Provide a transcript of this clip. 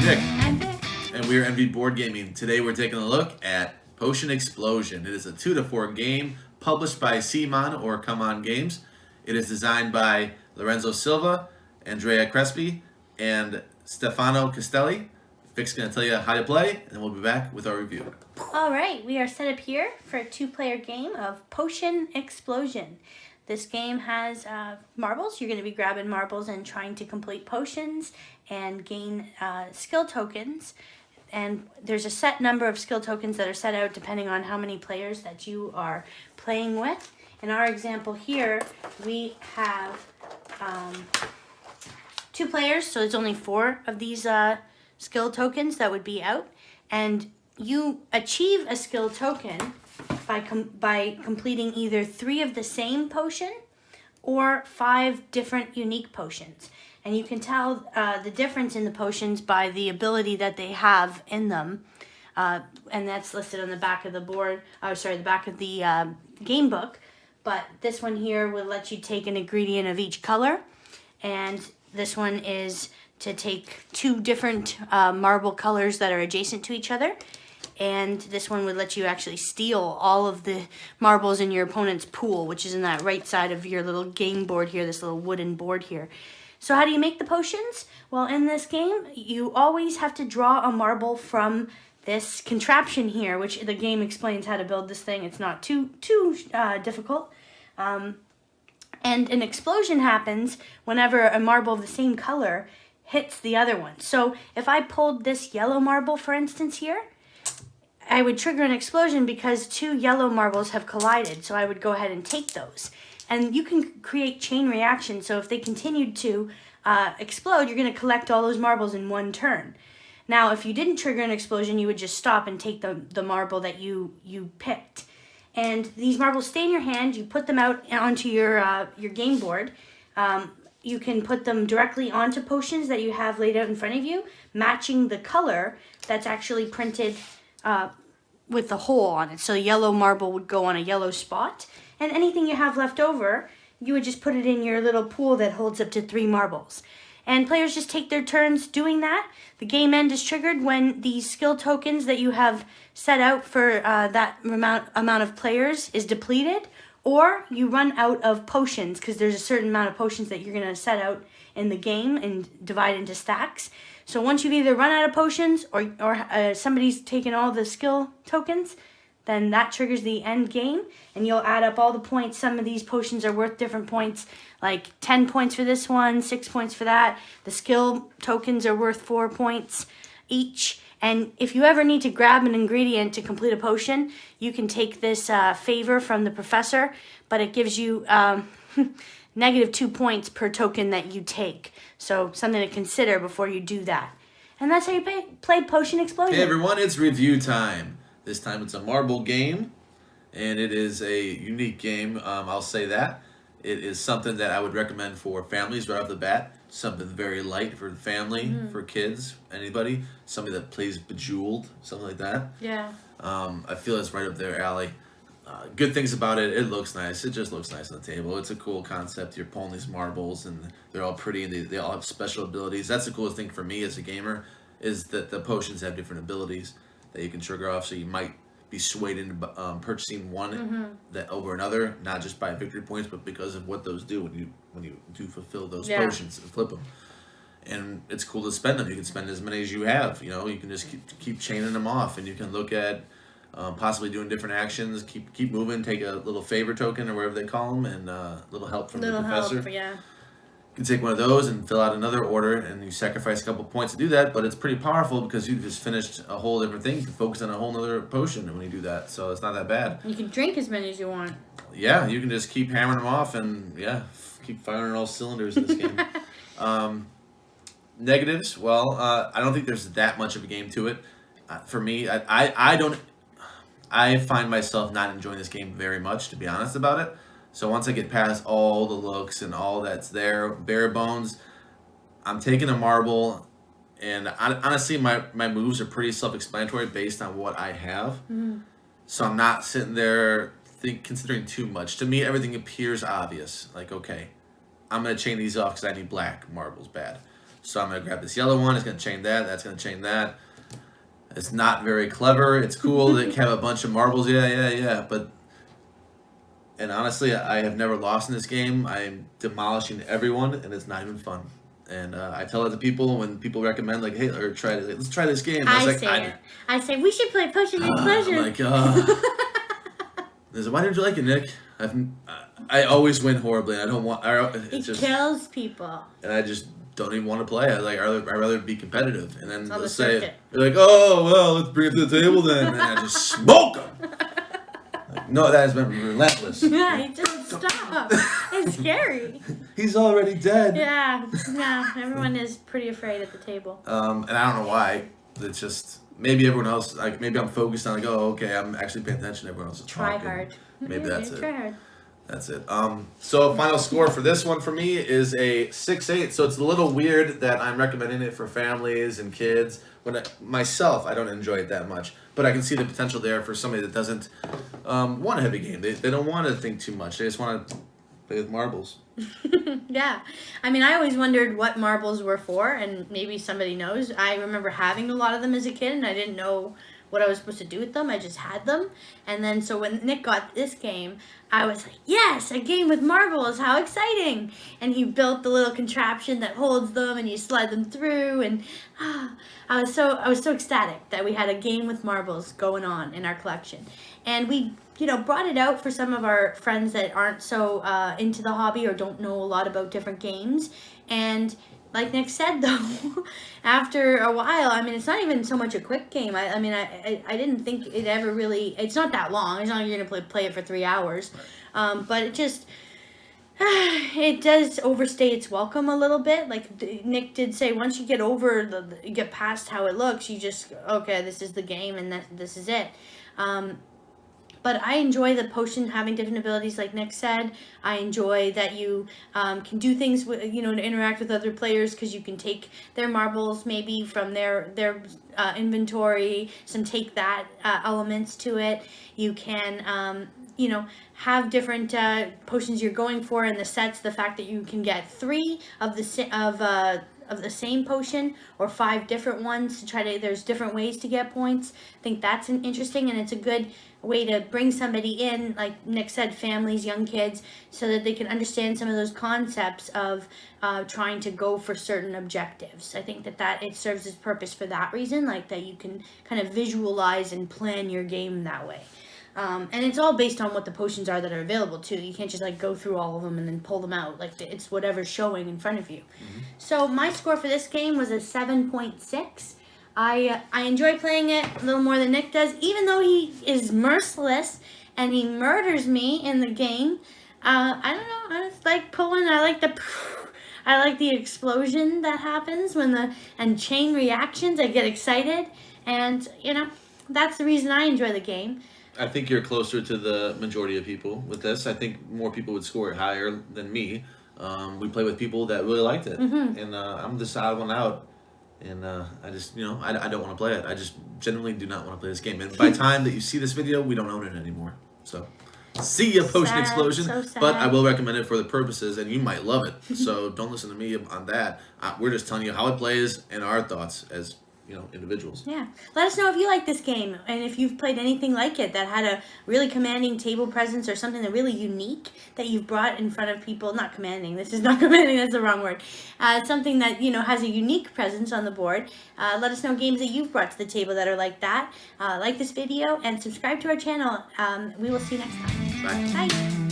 Nick. I'm Vic. And we are MV Board Gaming. Today we're taking a look at Potion Explosion. It is a 2-4 game published by CMON or Come On Games. It is designed by Lorenzo Silva, Andrea Crespi, and Stefano Castelli. Vic's going to tell you how to play, and we'll be back with our review. All right, we are set up here for a two-player game of Potion Explosion. This game has marbles. You're going to be grabbing marbles and trying to complete potions and gain skill tokens. And there's a set number of skill tokens that are set out depending on how many players that you are playing with. In our example here, we have 2 players, so it's only 4 of these skill tokens that would be out. And you achieve a skill token by completing either 3 of the same potion or 5 different unique potions. And you can tell the difference in the potions by the ability that they have in them. And that's listed on the back of the board, the back of the game book. But this one here will let you take an ingredient of each color. And this one is to take 2 different marble colors that are adjacent to each other. And this one would let you actually steal all of the marbles in your opponent's pool, which is in that right side of your little game board here, this little wooden board here. So how do you make the potions? Well, in this game, you always have to draw a marble from this contraption here, which the game explains how to build this thing. It's not too difficult. And an explosion happens whenever a marble of the same color hits the other one. So if I pulled this yellow marble, for instance, here, I would trigger an explosion because 2 yellow marbles have collided. So I would go ahead and take those. And you can create chain reactions. So if they continued to explode, you're going to collect all those marbles in one turn. Now, if you didn't trigger an explosion, you would just stop and take the marble that you picked. And these marbles stay in your hand. You put them out onto your game board. You can put them directly onto potions that you have laid out in front of you, matching the color that's actually printed with the hole on it. So the yellow marble would go on a yellow spot. And anything you have left over, you would just put it in your little pool that holds up to 3 marbles. And players just take their turns doing that. The game end is triggered when the skill tokens that you have set out for that amount of players is depleted, or you run out of potions, because there's a certain amount of potions that you're going to set out in the game and divide into stacks. So once you've either run out of potions or somebody's taken all the skill tokens, then that triggers the end game, and you'll add up all the points. Some of these potions are worth different points, like 10 points for this one, 6 points for that. The skill tokens are worth 4 points each. And if you ever need to grab an ingredient to complete a potion, you can take this favor from the professor, but it gives you negative 2 points per token that you take. So something to consider before you do that. And that's how you play Potion Explosion. Hey everyone, it's review time. This time it's a marble game, and it is a unique game, I'll say that. It is something that I would recommend for families right off the bat. Something very light for the family, for kids, anybody. Somebody that plays Bejeweled, something like that. Yeah. I feel it's right up their alley. Good things about it, it looks nice. It just looks nice on the table. It's a cool concept. You're pulling these marbles, and they're all pretty, and they all have special abilities. That's the coolest thing for me as a gamer, is that the potions have different abilities that you can trigger off, so you might be swayed into purchasing one that over another, not just by victory points, but because of what those do when you do fulfill those potions and flip them. And it's cool to spend them. You can spend as many as you have. You know, you can just keep chaining them off, and you can look at possibly doing different actions. Keep moving. Take a little favor token or whatever they call them, and a little help from the professor. You can take one of those and fill out another order, and you sacrifice a couple points to do that, but it's pretty powerful because you just finished a whole different thing. You can focus on a whole other potion when you do that, so it's not that bad. You can drink as many as you want. Yeah, you can just keep hammering them off and, keep firing all cylinders in this game. Negatives, well, I don't think there's that much of a game to it. For me, I find myself not enjoying this game very much, to be honest about it. So once I get past all the looks and all that's there, bare bones, I'm taking a marble, and honestly, my moves are pretty self-explanatory based on what I have. So I'm not sitting there considering too much. To me, everything appears obvious. Like, okay, I'm going to chain these off because I need black marbles bad. So I'm going to grab this yellow one. It's going to chain that. That's going to chain that. It's not very clever. It's cool. They have a bunch of marbles. Yeah. And honestly, I have never lost in this game. I'm demolishing everyone, and it's not even fun. And I tell it to people when people recommend, like, hey, or try it. Let's try this game. I say we should play Potion of Pleasure. Like, why didn't you like it, Nick? I always win horribly. I don't want. It kills people. And I just don't even want to play. I'd rather be competitive. And then they'll say, it. they're like, oh well, let's bring it to the table then. And I just smoke them. Like, no, that has been relentless. Yeah, he doesn't stop. It's scary. He's already dead. Yeah, everyone is pretty afraid at the table. And I don't know why. It's just maybe everyone else. Like maybe I'm focused on like, oh, okay, I'm actually paying attention. Everyone else is try talking. hard. Maybe that's it. Try hard. That's it. So final score for this one for me is a 6-8. So it's a little weird that I'm recommending it for families and kids. When myself, I don't enjoy it that much, but I can see the potential there for somebody that doesn't want a heavy game. They don't want to think too much. They just want to play with marbles. Yeah. I mean, I always wondered what marbles were for, and maybe somebody knows. I remember having a lot of them as a kid, and I didn't know what I was supposed to do with them. I just had them. And then so when Nick got this game, I was like, yes, a game with marbles, how exciting. And he built the little contraption that holds them and you slide them through, and I was so ecstatic that we had a game with marbles going on in our collection. And we brought it out for some of our friends that aren't so into the hobby or don't know a lot about different games. And like Nick said, though, after a while, I mean, it's not even so much a quick game. I didn't think it ever really. It's not that long. It's not like you're gonna play it for 3 hours, but it just it does overstay its welcome a little bit. Like Nick did say, once you get over you get past how it looks, you just okay, this is the game, and this is it. But I enjoy the potion having different abilities, like Nick said. I enjoy that you can do things, to interact with other players, because you can take their marbles maybe from their inventory, take that elements to it. You can, have different potions you're going for in the sets. The fact that you can get 3 of the same potion or 5 different ones to try to. There's different ways to get points. I think that's interesting, and it's a good way to bring somebody in, like Nick said, families, young kids, so that they can understand some of those concepts of trying to go for certain objectives. I think that it serves its purpose for that reason, like that you can kind of visualize and plan your game that way. And it's all based on what the potions are that are available too. You can't just like go through all of them and then pull them out. Like it's whatever's showing in front of you. Mm-hmm. So my score for this game was a 7.6. I enjoy playing it a little more than Nick does, even though he is merciless and he murders me in the game. I don't know. I just like pulling. I like the explosion that happens and chain reactions. I get excited, and that's the reason I enjoy the game. I think you're closer to the majority of people with this. I think more people would score it higher than me. We play with people that really liked it, mm-hmm. and I'm the odd one out. And I just, I don't want to play it. I just genuinely do not want to play this game. And by the time that you see this video, we don't own it anymore. So, see ya, Potion Explosion. So sad. But I will recommend it for the purposes, and you might love it. So don't listen to me on that. We're just telling you how it plays and our thoughts as individuals. Yeah. Let us know if you like this game and if you've played anything like it that had a really commanding table presence or something that really unique that you've brought in front of people. Not commanding. This is not commanding. That's the wrong word. Something that, has a unique presence on the board. Let us know games that you've brought to the table that are like that. Like this video and subscribe to our channel. We will see you next time. Bye. Bye.